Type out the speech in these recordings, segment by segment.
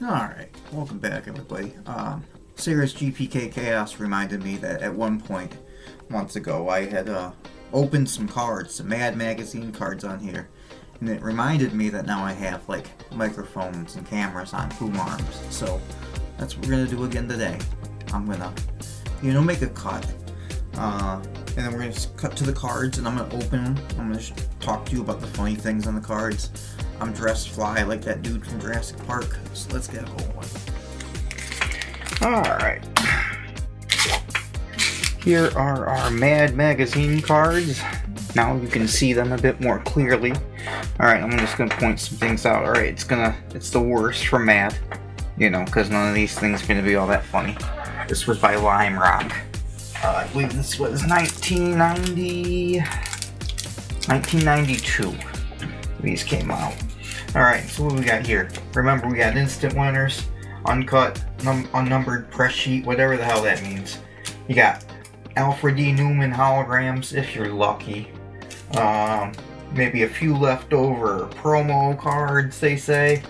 Alright, welcome back everybody. Sarah's GPK Chaos reminded me that at one point, months ago, I had opened some cards, some Mad Magazine cards on here, and it reminded me that now I have like microphones and cameras on boom arms, so that's what we're gonna do again today. I'm gonna, make a cut, and then we're gonna just cut to the cards and I'm gonna open them. I'm gonna talk to you about the funny things on the cards. I'm dressed fly like that dude from Jurassic Park, so let's get going. Alright. Here are our Mad Magazine cards. Now you can see them a bit more clearly. Alright, I'm just gonna point some things out. Alright, it's the worst for Mad. Because none of these things are gonna be all that funny. This was by Lime Rock. I believe this was 1992. These came out. Alright, so what do we got here? Remember, we got instant winners, uncut, unnumbered press sheet, whatever the hell that means. You got Alfred D. Newman holograms, if you're lucky. Maybe a few leftover promo cards, they say.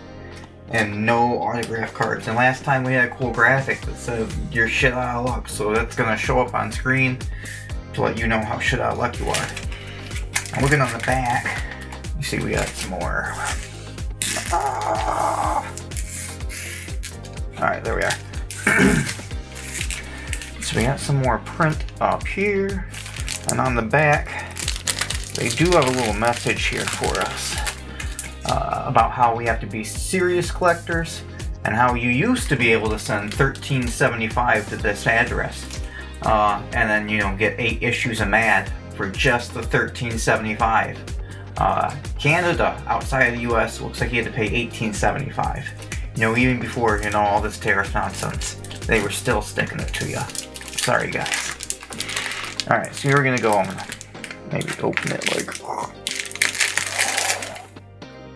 And no autograph cards. And last time we had a cool graphic that said, you're shit out of luck. So that's going to show up on screen to let you know how shit out of luck you are. And looking on the back, you see we got some more. Alright, there we are. So we got some more print up here. And on the back, they do have a little message here for us. About how we have to be serious collectors. And how you used to be able to send $13.75 to this address. And then, get 8 issues of Mad for just the $13.75. Canada, outside of the US, looks like you had to pay $18.75. Even before, all this tariff nonsense, they were still sticking it to you. Sorry, guys. Alright, so you're gonna go, I'm gonna maybe open it like...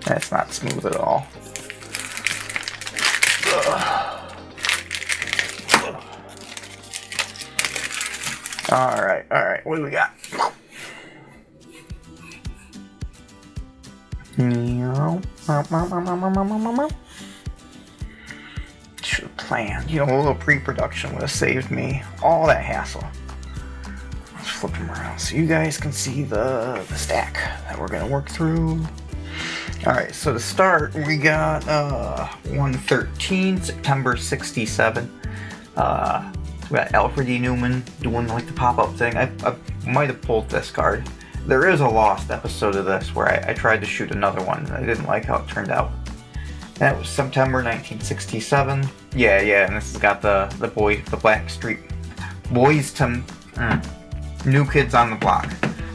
That's not smooth at all. Alright, what do we got? Should have planned. A little pre-production would have saved me all that hassle. Let's flip them around so you guys can see the stack that we're gonna work through. Alright, so to start, we got 113, September 67. We got Alfred E. Newman doing like the pop-up thing. I might have pulled this card. There is a lost episode of this where I tried to shoot another one and I didn't like how it turned out. That was September 1967. Yeah, and this has got the Black Street Boys to New Kids on the Block.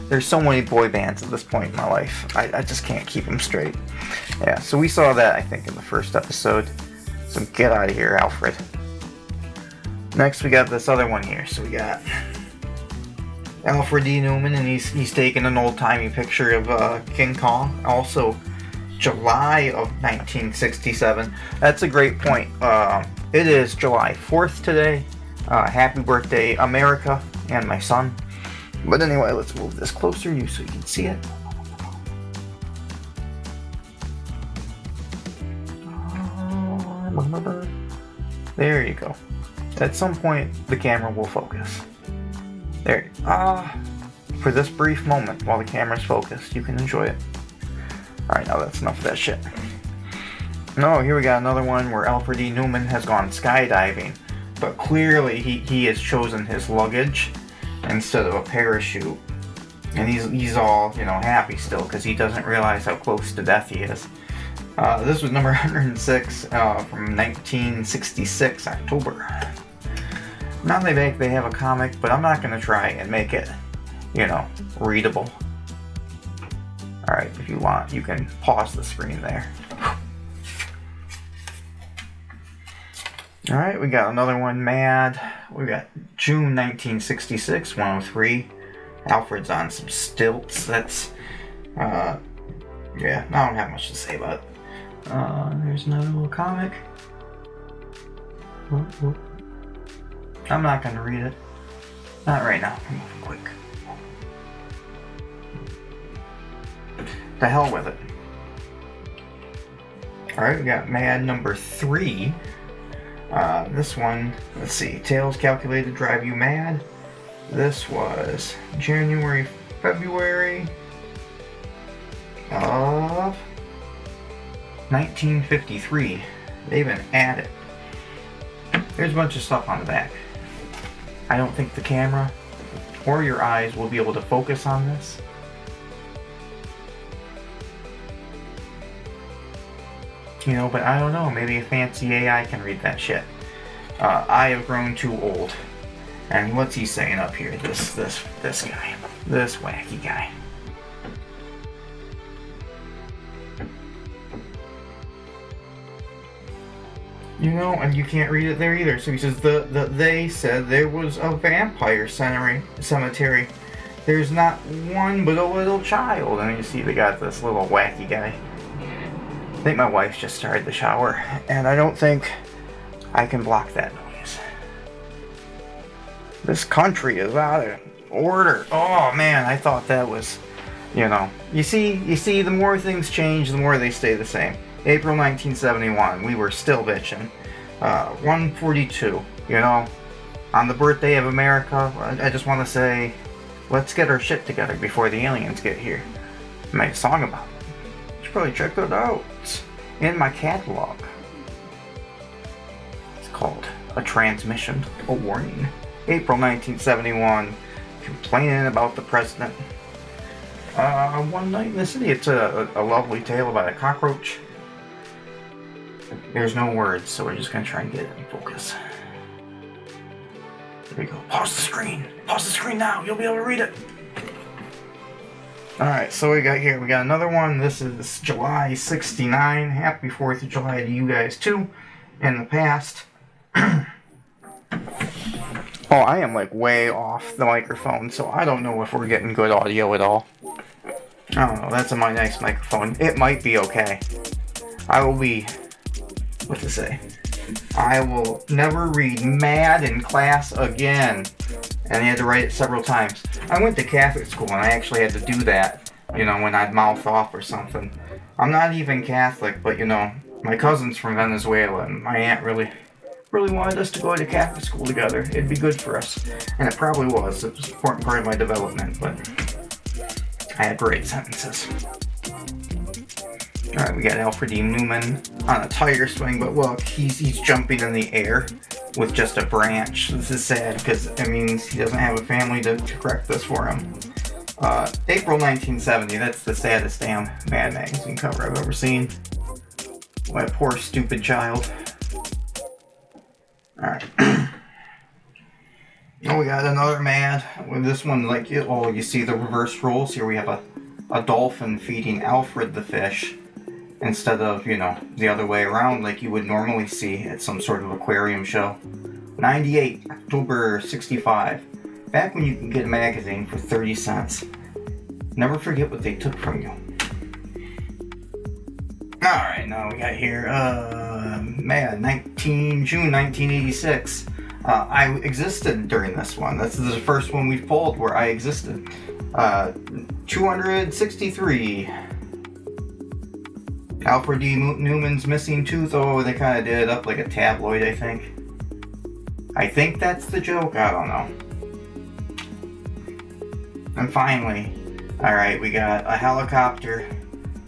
There's so many boy bands at this point in my life. I just can't keep them straight. Yeah, so we saw that, I think, in the first episode. So get out of here, Alfred. Next, we got this other one here. So we got Alfred D. Newman, and he's taking an old-timey picture of King Kong. Also, July of 1967. That's a great point. It is July 4th today. Happy birthday, America, and my son. But anyway, let's move this closer to you so you can see it. There you go. At some point, the camera will focus. There. For this brief moment, while the camera's focused, you can enjoy it. Alright, now that's enough of that shit. No, here we got another one where Alfred E. Newman has gone skydiving. But clearly, he has chosen his luggage instead of a parachute. And he's all, happy still, because he doesn't realize how close to death he is. This was number 106 from 1966, October. Now they have a comic, but I'm not going to try and make it, readable. Alright, if you want, you can pause the screen there. Alright, we got another one, Mad. We got June 1966, 103. Alfred's on some stilts. That's, yeah, I don't have much to say about it. There's another little comic. I'm not going to read it. Not right now. I'm moving quick. To hell with it. Alright, we got Mad number 3. This one, let's see, Tales Calculated to Drive You Mad. This was January, February of 1953. They even added. There's a bunch of stuff on the back. I don't think the camera or your eyes will be able to focus on this. You know, but I don't know, maybe a fancy AI can read that shit. I have grown too old. And what's he saying up here? This guy. This wacky guy. You know, and you can't read it there either. So he says, they said there was a vampire cemetery. There's not one but a little child. And you see they got this little wacky guy. I think my wife just started the shower. And I don't think I can block that noise. This country is out of order. Oh man, I thought that was, you know. You see, the more things change, the more they stay the same. April 1971, we were still bitching. 142, you know, on the birthday of America, I just want to say, let's get our shit together before the aliens get here. I made a song about it. You should probably check that out. It's in my catalog. It's called A Transmission, a Warning. April 1971, complaining about the president. One Night in the City, it's a lovely tale about a cockroach. There's no words, so we're just gonna try and get it in focus. There we go. Pause the screen! Pause the screen now! You'll be able to read it! Alright, so we got another one. This is July 69. Happy 4th of July to you guys too. In the past. Oh, I am like way off the microphone, so I don't know if we're getting good audio at all. I don't know, that's a nice microphone. It might be okay. I will be... what to say? I will never read Mad in class again. And I had to write it several times. I went to Catholic school and I actually had to do that, you know, when I'd mouth off or something. I'm not even Catholic, but you know, my cousin's from Venezuela and my aunt really wanted us to go to Catholic school together. It'd be good for us. And it probably was. It was an important part of my development, but I had to write sentences. Alright, we got Alfred E. Newman on a tiger swing, but look, he's jumping in the air with just a branch. This is sad because it means he doesn't have a family to correct this for him. April 1970, that's the saddest damn Mad magazine cover I've ever seen. My poor stupid child. Alright. Oh, we got another Mad. With this one, like, you see the reverse roles. Here we have a dolphin feeding Alfred the fish. Instead of, you know, the other way around like you would normally see at some sort of aquarium show. 98, October 65. Back when you could get a magazine for 30 cents. Never forget what they took from you. Alright, now we got here, June 1986. I existed during this one. This is the first one we've pulled where I existed. 263. Alfred E. Newman's missing tooth. Oh, they kind of did it up like a tabloid, I think. I think that's the joke. I don't know. And finally, alright, we got a helicopter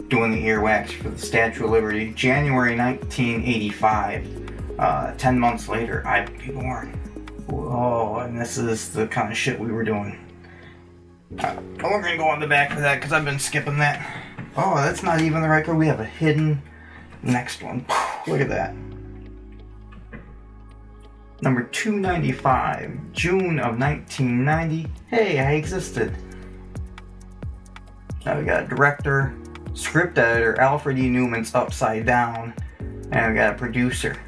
doing the earwax for the Statue of Liberty. January 1985. 10 months later, I would be born. Oh, and this is the kind of shit we were doing. We're going to go on the back for that because I've been skipping that. Oh, that's not even the right code. We have a hidden next one. Look at that. Number 295, June of 1990. Hey, I existed. Now we got a director, script editor, Alfred E. Newman's Upside Down, and we got a producer.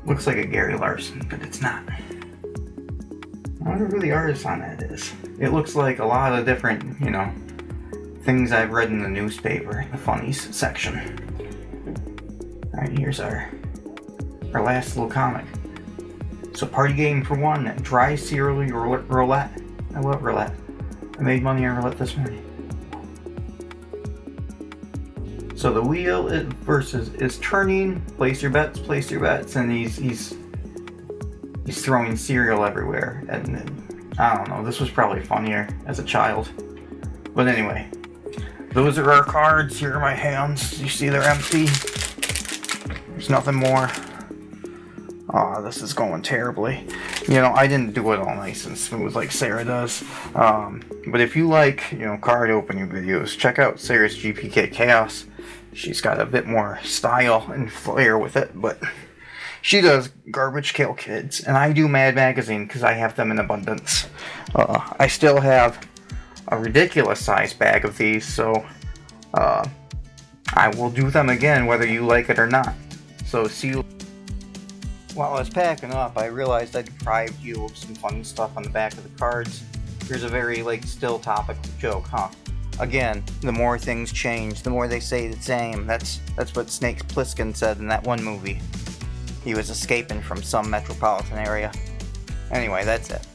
Looks like a Gary Larson, but it's not. I wonder who the artist on that is. It looks like a lot of different, you know, things I've read in the newspaper, in the funnies section. Alright, here's our last little comic. So party game for one, dry cereal roulette. I love roulette. I made money on roulette this morning. So the wheel is turning. Place your bets, and he's throwing cereal everywhere. And I don't know. This was probably funnier as a child. But anyway, those are our cards. Here are my hands. You see they're empty. There's nothing more. Oh, this is going terribly. You know, I didn't do it all nice and smooth like Sarah does. But if you like, card opening videos, check out Sarah's GPK Chaos. She's got a bit more style and flair with it, but she does Garbage Kill Kids, and I do Mad Magazine because I have them in abundance. I still have a ridiculous size bag of these, so I will do them again whether you like it or not. So see you. While I was packing up, I realized I deprived you of some funny stuff on the back of the cards. Here's a very, still topical joke, huh? Again, the more things change, the more they say the same. That's what Snake Plissken said in that one movie. He was escaping from some metropolitan area. Anyway, that's it.